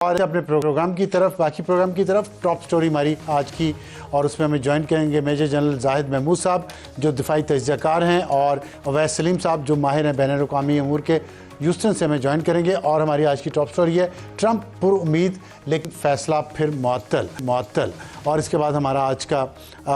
और अपने प्रोग्राम की तरफ, बाकी प्रोग्राम की तरफ टॉप स्टोरी हमारी आज की, और उसमें हमें ज्वाइन करेंगे मेजर जनरल जाहिद महमूद साहब जो दिफाई तजज़ियाकार हैं, और अवैस सलीम साहब जो माहिर हैं बैन अवी अमूर के, ह्यूस्टन से हमें ज्वाइन करेंगे। और हमारी आज की टॉप स्टोरी है ट्रंप पुरुम्मीद लेकिन फैसला फिर मुअत्तल। और इसके बाद हमारा आज का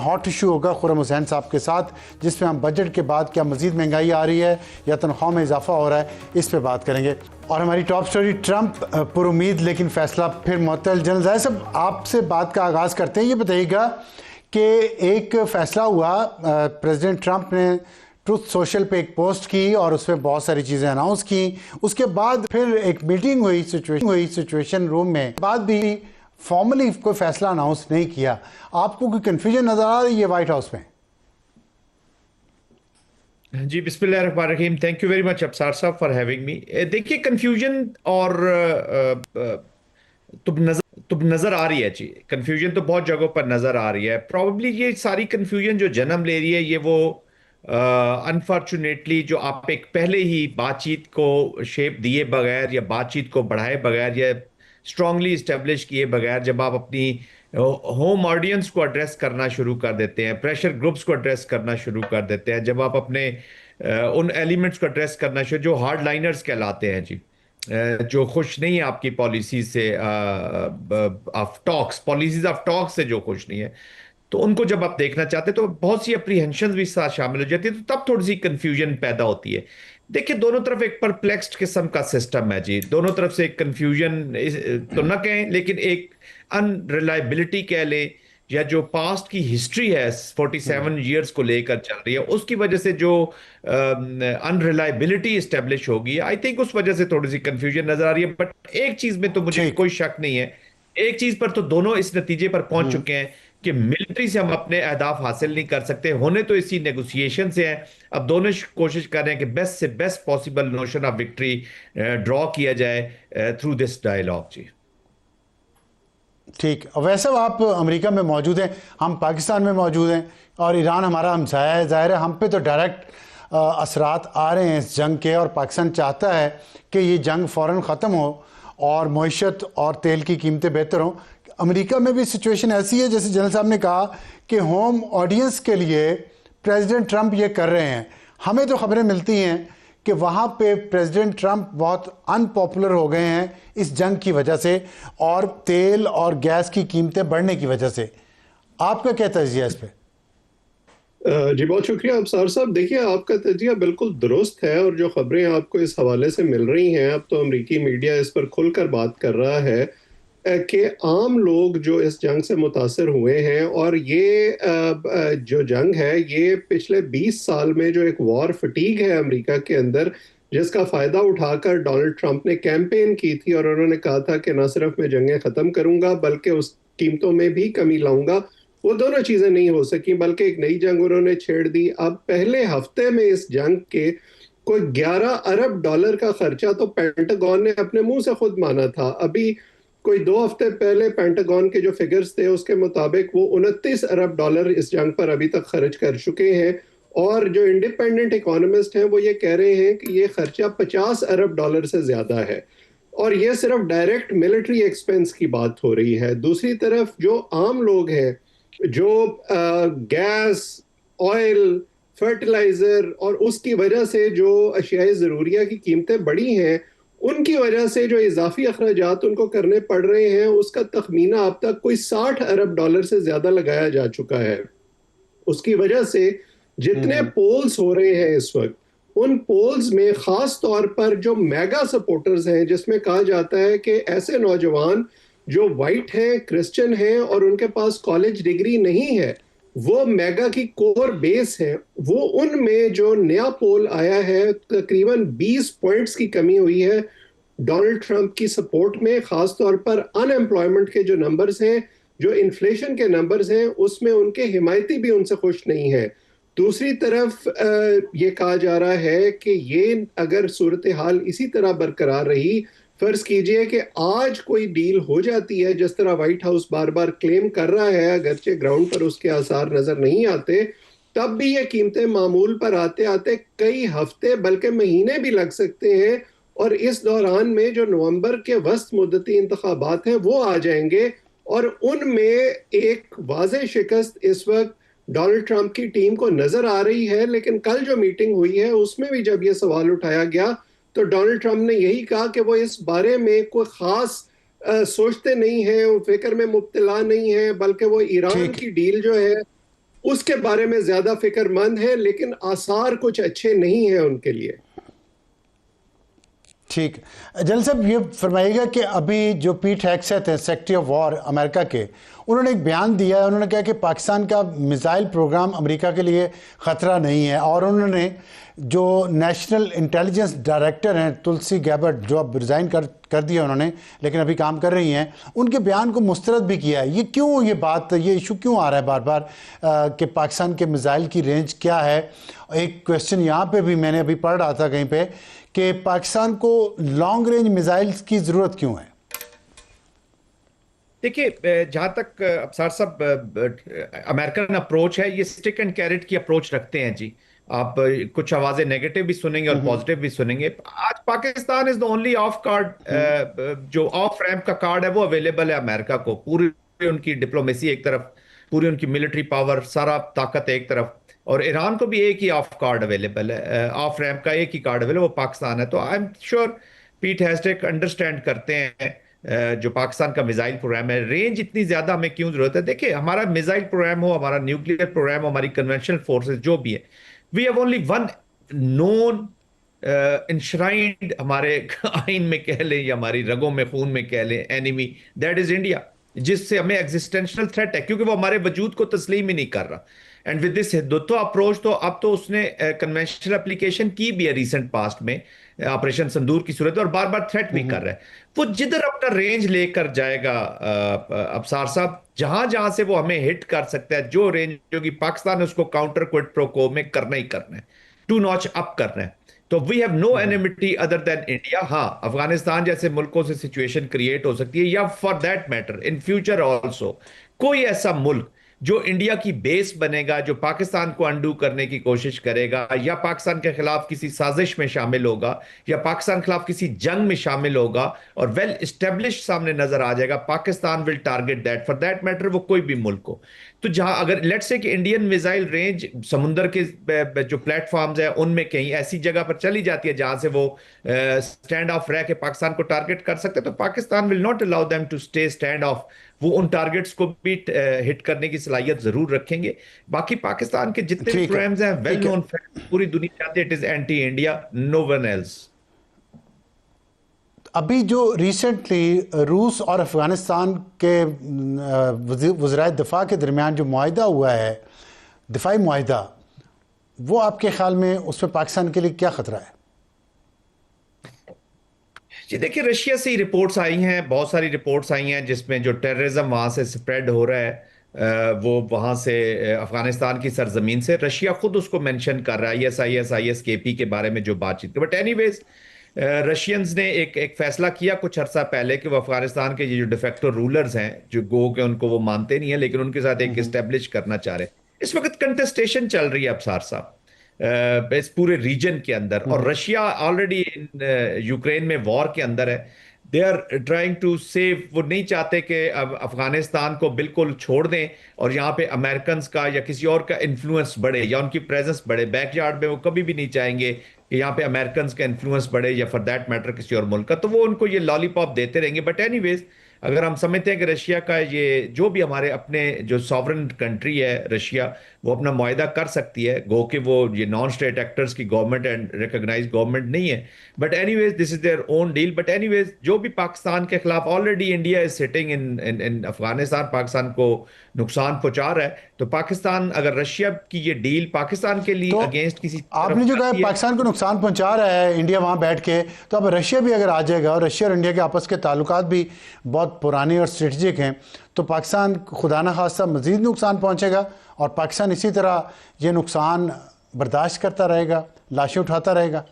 हॉट इशू होगा खुर्रम हुसैन साहब के साथ, जिसमें हम बजट के बाद क्या मज़ीद महंगाई आ रही है या तनख्वाह में इजाफा हो रहा है, इस पर बात करेंगे। और हमारी टॉप स्टोरी ट्रंप पुरुम्मीद लेकिन फैसला फिर मुअत्तल। जनरल जाहिद साहब, आपसे बात का आगाज़ करते हैं। ये बताइएगा कि एक फ़ैसला हुआ, प्रेसिडेंट ट्रंप ने ट्रुथ सोशल पे एक पोस्ट की और उसमें बहुत सारी चीज़ें अनाउंस की। उसके बाद फिर एक मीटिंग हुई सिचुएशन रूम में, बाद भी फॉर्मली कोई फैसला अनाउंस नहीं किया। आपको कोई कन्फ्यूजन नज़र आ रही है वाइट हाउस में? जी, बिस्मिल्लाहिर्रहमानिर्रहीम। थैंक यू वेरी मच अबसार साहब फॉर हैविंग मी। देखिए, कंफ्यूजन और तो नजर आ रही है जी। कंफ्यूजन तो बहुत जगहों पर नजर आ रही है। प्रॉब्ली ये सारी कंफ्यूजन जो जन्म ले रही है, ये वो अनफॉर्चुनेटली जो आप एक पहले ही बातचीत को शेप दिए बगैर या बातचीत को बढ़ाए बगैर या स्ट्रांगली इस्टेब्लिश किए बगैर जब आप अपनी होम ऑडियंस को एड्रेस करना शुरू कर देते हैं, प्रेशर ग्रुप्स को एड्रेस करना शुरू कर देते हैं, जब आप अपने उन एलिमेंट्स को एड्रेस करना शुरू, जो हार्ड लाइनर्स कहलाते हैं जी, जो खुश नहीं है आपकी पॉलिसी से, of talks, policies of talks से जो खुश नहीं है, तो उनको जब आप देखना चाहते हैं तो बहुत सी अप्रीहेंशन भी साथ शामिल हो जाती है, तो तब थोड़ी सी कंफ्यूजन पैदा होती है। देखिए, दोनों तरफ एक परप्लेक्स्ड किस्म का सिस्टम है जी। दोनों तरफ से एक कंफ्यूजन तो ना कहें, लेकिन एक अनरिलायबिलिटी कह ले, या जो पास्ट की हिस्ट्री है 47 ईयर्स को लेकर चल रही है, उसकी वजह से जो अनरिलायबिलिटी इस्टेब्लिश होगी, आई थिंक उस वजह से थोड़ी सी कंफ्यूजन नजर आ रही है। बट एक चीज में तो मुझे ठीक। कोई शक नहीं है, एक चीज पर तो दोनों इस नतीजे पर पहुंच चुके हैं कि मिलिट्री से हम अपने अहदाफ हासिल नहीं कर सकते, होने तो इसी नेगोशिएशन से हैं। अब दोनों कोशिश कर रहे हैं कि बेस्ट से best possible notion of victory draw किया जाए थ्रू दिस डायलॉग जी। ठीक। वैसे आप अमेरिका में मौजूद हैं, हम पाकिस्तान में मौजूद हैं, और ईरान हमारा हमसाया है। ज़ाहिर है हम पे तो डायरेक्ट असरात आ रहे हैं इस जंग के, और पाकिस्तान चाहता है कि ये जंग फ़ौरन ख़त्म हो और मईशत और तेल की कीमतें बेहतर हों। अमेरिका में भी सिचुएशन ऐसी है, जैसे जनरल साहब ने कहा कि होम ऑडियंस के लिए प्रेसिडेंट ट्रंप ये कर रहे हैं। हमें तो खबरें मिलती हैं कि वहाँ पे प्रेसिडेंट ट्रंप बहुत अनपॉपुलर हो गए हैं इस जंग की वजह से, और तेल और गैस की कीमतें बढ़ने की वजह से। आपका क्या तजिया इस पे? जी बहुत शुक्रिया अबसार साहब। देखिए, आपका तजिया बिल्कुल दुरुस्त है, और जो खबरें आपको इस हवाले से मिल रही हैं, अब तो अमरीकी मीडिया इस पर खुलकर बात कर रहा है कि आम लोग जो इस जंग से मुतासर हुए हैं, और ये जो जंग है ये पिछले 20 साल में जो एक वॉर फटीग है अमेरिका के अंदर, जिसका फ़ायदा उठाकर डोनाल्ड ट्रंप ने कैंपेन की थी, और उन्होंने कहा था कि न सिर्फ मैं जंगें ख़त्म करूंगा बल्कि उस कीमतों में भी कमी लाऊंगा। वो दोनों चीज़ें नहीं हो सकी, बल्कि एक नई जंग उन्होंने छेड़ दी। अब पहले हफ्ते में इस जंग के कोई 11 अरब डॉलर का खर्चा तो पेंटागन ने अपने मुंह से खुद माना था। अभी कोई 2 हफ्ते पहले पेंटागन के जो फिगर्स थे उसके मुताबिक वो 29 अरब डॉलर इस जंग पर अभी तक खर्च कर चुके हैं, और जो इंडिपेंडेंट इकोनॉमिस्ट हैं वो ये कह रहे हैं कि ये खर्चा 50 अरब डॉलर से ज्यादा है, और ये सिर्फ डायरेक्ट मिलिट्री एक्सपेंस की बात हो रही है। दूसरी तरफ जो आम लोग हैं, जो गैस, ऑयल, फर्टिलाइजर और उसकी वजह से जो अशियाए ज़रूरिया की कीमतें बढ़ी हैं, उनकी वजह से जो इजाफी अखराजात उनको करने पड़ रहे हैं, उसका तखमीना अब तक कोई 60 अरब डॉलर से ज्यादा लगाया जा चुका है। उसकी वजह से जितने पोल्स हो रहे हैं इस वक्त, उन पोल्स में खास तौर पर जो मेगा सपोर्टर्स हैं, जिसमें कहा जाता है कि ऐसे नौजवान जो वाइट हैं, क्रिश्चियन हैं और उनके पास कॉलेज डिग्री नहीं है, वो मेगा की कोर बेस है, वो उनमें जो नया पोल आया है तकरीबन 20 पॉइंट्स की कमी हुई है डोनाल्ड ट्रंप की सपोर्ट में। खास तौर पर अनएम्प्लॉयमेंट के जो नंबर्स हैं, जो इन्फ्लेशन के नंबर्स हैं, उसमें उनके हिमायती भी उनसे खुश नहीं है। दूसरी तरफ ये कहा जा रहा है कि ये अगर सूरत हाल इसी तरह बरकरार रही, फर्ज कीजिए कि आज कोई डील हो जाती है जिस तरह व्हाइट हाउस बार बार क्लेम कर रहा है, अगरचे ग्राउंड पर उसके आसार नजर नहीं आते, तब भी ये कीमतें मामूल पर आते आते कई हफ्ते बल्कि महीने भी लग सकते हैं, और इस दौरान में जो नवंबर के वस्त मुद्दती इंतखाबात हैं वो आ जाएंगे, और उनमें एक वाज़ेह शिकस्त इस वक्त डोनाल्ड ट्रंप की टीम को नजर आ रही है। लेकिन कल जो मीटिंग हुई है उसमें भी जब ये सवाल उठाया गया तो डोनाल्ड ट्रंप ने यही कहा कि वो इस बारे में कोई खास सोचते नहीं हैं, वो फिक्र में मुब्तला नहीं है, बल्कि वो ईरान की डील जो है उसके बारे में ज्यादा फिक्रमंद है, लेकिन आसार कुछ अच्छे नहीं है उनके लिए। ठीक। जनरल साहब ये फरमाइएगा कि अभी जो पीट हेग्सेथ हैं सेक्रेटरी ऑफ वॉर अमेरिका के, उन्होंने एक बयान दिया है। उन्होंने कहा कि पाकिस्तान का मिसाइल प्रोग्राम अमेरिका के लिए ख़तरा नहीं है, और उन्होंने जो नेशनल इंटेलिजेंस डायरेक्टर हैं तुलसी गैबर्ट, जो अब रिज़ाइन कर दिया उन्होंने लेकिन अभी काम कर रही हैं, उनके बयान को मुस्तरद भी किया है। ये क्यों, ये इशू क्यों आ रहा है बार बार कि पाकिस्तान के मिसाइल की रेंज क्या है? एक क्वेश्चन यहाँ पे भी मैंने अभी पढ़ रहा था कहीं पे कि पाकिस्तान को लॉन्ग रेंज मिसाइल्स की ज़रूरत क्यों है? देखिए, जहां तक अफसार साहब अमेरिकन अप्रोच है, ये स्टिक एंड कैरेट की अप्रोच रखते हैं जी। आप कुछ आवाजें नेगेटिव भी सुनेंगे और पॉजिटिव भी सुनेंगे। आज Pakistan is the only of card, जो ऑफ रैंप का कार्ड है वो अवेलेबल है अमेरिका को। पूरी उनकी डिप्लोमेसी एक तरफ, पूरी उनकी मिलिट्री पावर, सारा ताकत एक तरफ, और ईरान को भी एक ही ऑफ कार्ड अवेलेबल है, ऑफ रैंप का एक ही कार्ड अवेलेबल, वो पाकिस्तान है। तो आई एम श्योर पीट हेग्सेथ अंडरस्टैंड करते हैं जो पाकिस्तान का मिसाइल प्रोग्राम है, रेंज इतनी ज्यादा हमें क्यों जरूरत है। देखिए, हमारा मिसाइल प्रोग्राम हो, हमारा न्यूक्लियर प्रोग्राम हो, हमारी कन्वेंशनल फोर्सेस जो भी है, we have only one known enshrined, हमारे आइन में कह लें या हमारी रगों में खून में कह लें, एनिमी, दैट इज इंडिया, जिससे हमें एग्जिस्टेंशियल थ्रेट है, क्योंकि वो हमारे वजूद को तस्लीम ही नहीं कर रहा। And with this Hindutva approach, तो अब तो उसने कन्वेंशनल एप्लीकेशन की भी है रिसेंट पास्ट में, ऑपरेशन संदूर की सूरत, और बार बार थ्रेट भी कर रहा है। वो जिधर अपना रेंज लेकर जाएगा अफसार साहब, जहां जहां से वो हमें हिट कर सकता है, जो रेंज होगी, पाकिस्तान ने उसको काउंटर क्विड प्रो को में करना ही करना है, टू नॉच अप करना है। तो we have no enmity other than India. हाँ, अफगानिस्तान जैसे मुल्कों से सिचुएशन क्रिएट हो सकती है, या for that matter in future also कोई ऐसा मुल्क जो इंडिया की बेस बनेगा, जो पाकिस्तान को अंडू करने की कोशिश करेगा, या पाकिस्तान के खिलाफ किसी साजिश में शामिल होगा, या पाकिस्तान के खिलाफ किसी जंग में शामिल होगा और वेल एस्टेब्लिश सामने नजर आ जाएगा, Pakistan will target that, for that matter वो कोई भी मुल्क हो। तो जहां अगर लेट्स से कि इंडियन मिसाइल रेंज समुंदर के जो प्लेटफॉर्म्स है उनमें कहीं ऐसी जगह पर चली जाती है जहां से वो स्टैंड ऑफ रह के पाकिस्तान को टारगेट कर सकते हैं, तो Pakistan will not allow them to stay stand off. वो उन टारगेट्स को भी हिट करने की सलाहियत जरूर रखेंगे। बाकी पाकिस्तान के जितने भी प्रोग्राम्स हैं वेल नोन, पूरी दुनिया जानती है, it is anti India, no one else. अभी जो रिसेंटली रूस और अफगानिस्तान के वज़राए दिफा के दरमियान जो मुआहिदा हुआ है, दिफाई मुआहिदा, वो आपके ख्याल में उसमें पाकिस्तान के लिए क्या खतरा है? जी देखिए, रशिया से ही रिपोर्ट्स आई हैं, बहुत सारी रिपोर्ट्स आई हैं जिसमें जो टेररिज्म वहाँ से स्प्रेड हो रहा है, वो वहाँ से अफगानिस्तान की सरजमीन से, रशिया खुद उसको मेंशन कर रहा है, ISIS के बारे में जो बातचीत। बट एनीवेज, रशियंस ने एक फैसला किया कुछ अरसा पहले कि वो अफगानिस्तान के ये जो डिफेक्टो रूलर्स हैं, जो गो के उनको वो मानते नहीं है, लेकिन उनके साथ एक इस्टेब्लिश करना चाह रहे हैं। इस वक्त कंटेस्टेशन चल रही है अफसार साहब इस पूरे रीजन के अंदर, और रशिया ऑलरेडी यूक्रेन में वॉर के अंदर है। They are trying to save, वो नहीं चाहते कि अब अफगानिस्तान को बिल्कुल छोड़ दें और यहाँ पे अमेरिकन का या किसी और का इन्फ्लुएंस बढ़े या उनकी प्रेजेंस बढ़े। बैकयार्ड में वो कभी भी नहीं चाहेंगे कि यहाँ पे अमेरिकन का इन्फ्लुएंस बढ़े, या फॉर दैट मैटर किसी और मुल्क का, तो वो उनको ये लॉलीपॉप देते रहेंगे। बट एनीवेज, अगर हम समझते हैं कि रशिया का ये जो भी हमारे अपने जो सॉवरन कंट्री है रशिया, वो अपना मुआहिदा कर सकती है, गो कि वो ये नॉन स्टेट एक्टर्स की गवर्नमेंट एंड रिकॉग्नाइज्ड गवर्नमेंट नहीं है, but anyways this is their own deal. But anyways, जो भी पाकिस्तान के खिलाफ already India is sitting in Afghanistan, Pakistan को नुकसान पहुंचा रहा है, तो पाकिस्तान अगर रशिया की ये डील पाकिस्तान के लिए तो अगेंस्ट किसी, आपने जो कहा पाकिस्तान को नुकसान पहुंचा रहा है इंडिया वहां बैठ के, तो अब रशिया भी अगर आ जाएगा, और रशिया और इंडिया के आपस के ताल्लुकात भी बहुत पुराने और स्ट्रेटजिक हैं, तो पाकिस्तान खुदा न खास्ता मजीद नुकसान पहुंचेगा, और पाकिस्तान इसी तरह ये नुकसान बर्दाश्त करता रहेगा, लाशें उठाता रहेगा।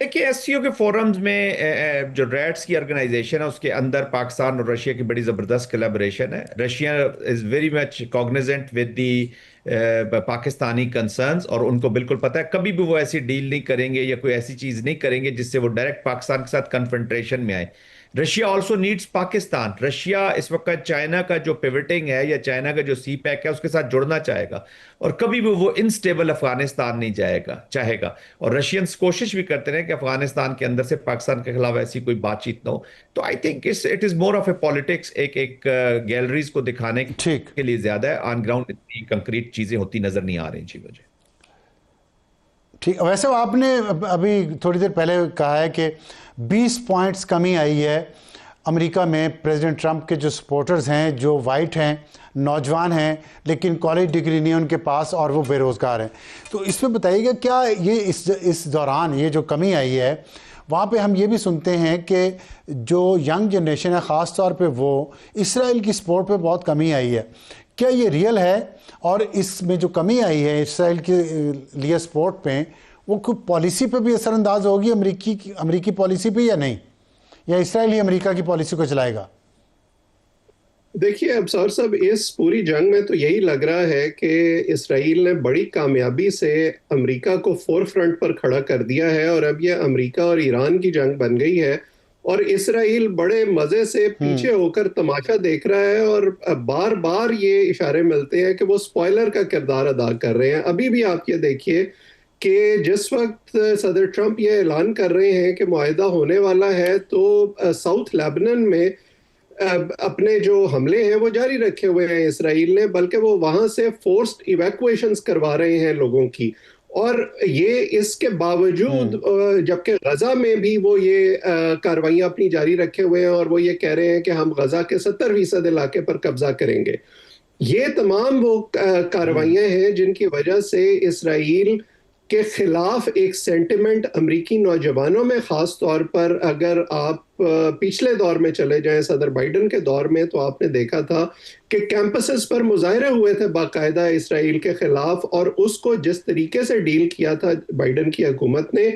देखिए, एससीओ के फोरम्स में जो रैट्स की ऑर्गेनाइजेशन है उसके अंदर पाकिस्तान और रशिया की बड़ी ज़बरदस्त कोलैबोरेशन है। Russia is very much Cognizant with the Pakistani concerns, और उनको बिल्कुल पता है कभी भी वो ऐसी डील नहीं करेंगे या कोई ऐसी चीज़ नहीं करेंगे जिससे वो डायरेक्ट पाकिस्तान के साथ कन्फ्रंटेशन में आए। Russia also needs Pakistan. Russia इस वक्त चाइना का जो पिवटिंग है या चाइना का जो सी पैक है उसके साथ जुड़ना चाहेगा, और कभी भी वो इनस्टेबल अफगानिस्तान नहीं जाएगा चाहेगा। और रशियंस कोशिश भी करते रहे कि अफगानिस्तान के अंदर से पाकिस्तान के खिलाफ ऐसी कोई बातचीत ना हो। तो I think it is more of A politics, एक एक गैलरीज को दिखाने ठीक। के लिए ज्यादा है। ऑन ग्राउंड इतनी कंक्रीट चीजें होती नजर नहीं आ रही जी मुझे। ठीक, वैसे आपने अभी थोड़ी देर पहले कहा है कि 20 पॉइंट्स कमी आई है अमेरिका में प्रेसिडेंट ट्रंप के जो सपोर्टर्स हैं, जो वाइट हैं, नौजवान हैं, लेकिन कॉलेज डिग्री नहीं है उनके पास और वो बेरोज़गार हैं। तो इसमें बताइएगा क्या ये इस दौरान ये जो कमी आई है, वहाँ पे हम ये भी सुनते हैं कि जो यंग जनरेशन है ख़ास तौर पे वो इसराइल की सपोर्ट पे बहुत कमी आई है। क्या ये रियल है? और इसमें जो कमी आई है इसराइल के लिए सपोर्ट पे, वो कोई पॉलिसी पे भी असरअंदाज होगी, अमेरिकी पॉलिसी पे, या नहीं, या इसराइल ही अमेरिका की पॉलिसी को चलाएगा? देखिए अबसार साहब, इस पूरी जंग में तो यही लग रहा है कि इसराइल ने बड़ी कामयाबी से अमेरिका को फोर फ्रंट पर खड़ा कर दिया है, और अब ये अमेरिका और ईरान की जंग बन गई है, और इसराइल बड़े मजे से पीछे होकर तमाशा देख रहा है। और बार बार ये इशारे मिलते हैं कि वो स्पॉइलर का किरदार अदा कर रहे हैं। अभी भी आप ये देखिए कि जिस वक्त सदर ट्रंप ये ऐलान कर रहे हैं कि मुआहिदा होने वाला है, तो साउथ लेबनान में अपने जो हमले हैं वो जारी रखे हुए हैं इसराइल ने, बल्कि वो वहां से फोर्स्ड इवैक्यूएशंस करवा रहे हैं लोगों की। और ये इसके बावजूद जबकि गजा में भी वो ये कार्रवाइयां अपनी जारी रखे हुए हैं, और वो ये कह रहे हैं कि हम गजा के 70% इलाके पर कब्जा करेंगे। ये तमाम वो कार्रवाइयां हैं जिनकी वजह से इसराइल के खिलाफ एक सेंटिमेंट अमरीकी नौजवानों में, खास तौर पर अगर आप पिछले दौर में चले जाएं, सदर बाइडन के दौर में, तो आपने देखा था कि कैंपसेस पर मुजाहरे हुए थे बाकायदा इसराइल के खिलाफ, और उसको जिस तरीके से डील किया था बाइडन की हुकूमत ने,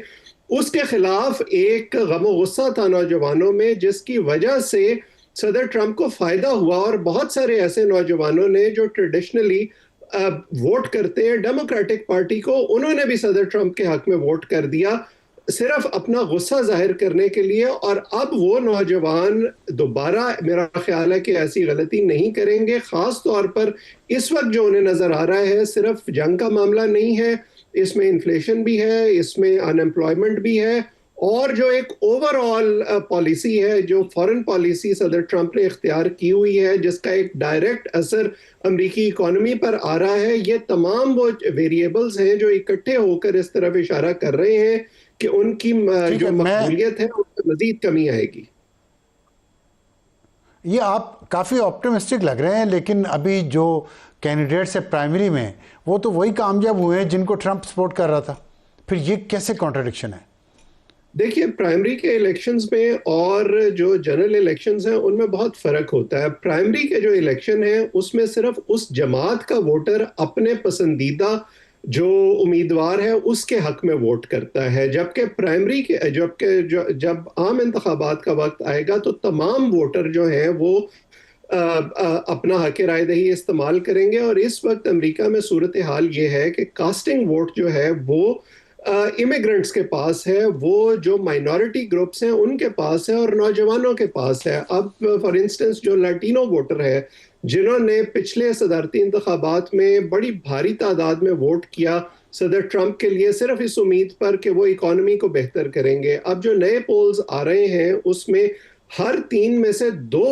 उसके खिलाफ एक गम गुस्सा था नौजवानों में, जिसकी वजह से सदर ट्रंप को फायदा हुआ। और बहुत सारे ऐसे नौजवानों ने जो ट्रेडिशनली वोट करते हैं डेमोक्रेटिक पार्टी को, उन्होंने भी सदर ट्रंप के हक में वोट कर दिया, सिर्फ अपना गुस्सा जाहिर करने के लिए। और अब वो नौजवान दोबारा, मेरा ख्याल है कि ऐसी गलती नहीं करेंगे। खास तौर पर इस वक्त जो उन्हें नजर आ रहा है, सिर्फ जंग का मामला नहीं है, इसमें इन्फ्लेशन भी है, इसमें अनएम्प्लॉयमेंट भी है, और जो एक ओवरऑल पॉलिसी है, जो फॉरेन पॉलिसी सदर ट्रंप ने इख्तियार की हुई है, जिसका एक डायरेक्ट असर अमेरिकी इकोनॉमी पर आ रहा है, ये तमाम वो वेरिएबल्स हैं जो इकट्ठे होकर इस तरफ इशारा कर रहे हैं कि उनकी जो मकबूलियत है उसमें मजीद कमी आएगी। ये आप काफ़ी ऑप्टिमिस्टिक लग रहे हैं, लेकिन अभी जो कैंडिडेट्स है प्राइमरी में, वो तो वही कामयाब हुए हैं जिनको ट्रंप सपोर्ट कर रहा था। फिर ये कैसे कॉन्ट्रडिक्शन है? देखिए, प्राइमरी के इलेक्शंस में और जो जनरल इलेक्शंस हैं उनमें बहुत फर्क होता है। प्राइमरी के जो इलेक्शन है उसमें सिर्फ उस जमात का वोटर अपने पसंदीदा जो उम्मीदवार है उसके हक में वोट करता है, जबकि जब आम इंतखाबात का वक्त आएगा तो तमाम वोटर जो हैं वो अपना हक राय दही इस्तेमाल करेंगे। और इस वक्त अमेरिका में सूरत हाल ये है कि कास्टिंग वोट जो है वो इमिग्रेंट्स के पास है, वो जो माइनॉरिटी ग्रुप्स हैं उनके पास है, और नौजवानों के पास है। अब फॉर इंस्टेंस जो लैटिनो वोटर है, जिन्होंने पिछले सदारती इंतखाबात में बड़ी भारी तादाद में वोट किया सदर ट्रंप के लिए, सिर्फ इस उम्मीद पर कि वो इकोनॉमी को बेहतर करेंगे, अब जो नए पोल्स आ रहे हैं उसमें हर 3 में से 2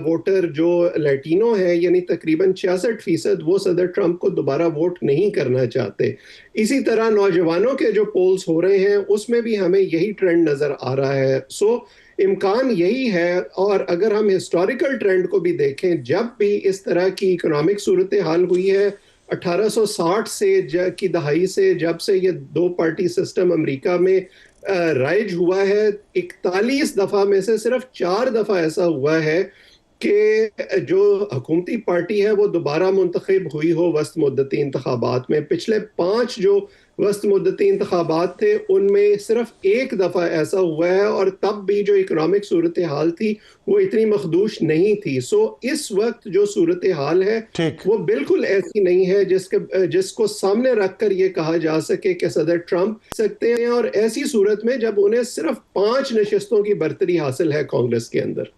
वोटर जो लैटिनो है, यानी तकरीबन 66%, वो सदर ट्रंप को दोबारा वोट नहीं करना चाहते। इसी तरह नौजवानों के जो पोल्स हो रहे हैं उसमें भी हमें यही ट्रेंड नजर आ रहा है। सो इम्कान यही है। और अगर हम हिस्टोरिकल ट्रेंड को भी देखें, जब भी इस तरह की इकोनॉमिक सूरत हाल हुई है 1860 से की दहाई से, जब से ये 2 पार्टी सिस्टम अमेरिका में राइज हुआ है, 41 दफा में से सिर्फ 4 दफा ऐसा हुआ है कि जो हुकूमती पार्टी है वो दोबारा मुंतखब हुई हो वस्त मुद्दती इंतखाबात में। पिछले 5 जो वस्त मुद्दती इंतखाबात थे उनमें सिर्फ एक दफ़ा ऐसा हुआ है, और तब भी जो इकोनॉमिक सूरत हाल थी वो इतनी मखदूश नहीं थी। सो इस वक्त जो सूरत हाल है ठीक। वो बिल्कुल ऐसी नहीं है जिसको सामने रखकर ये कहा जा सके कि सदर ट्रंप सकते हैं, और ऐसी सूरत में जब उन्हें सिर्फ 5 नशिस्तों की बर्तरी हासिल है कांग्रेस के अंदर।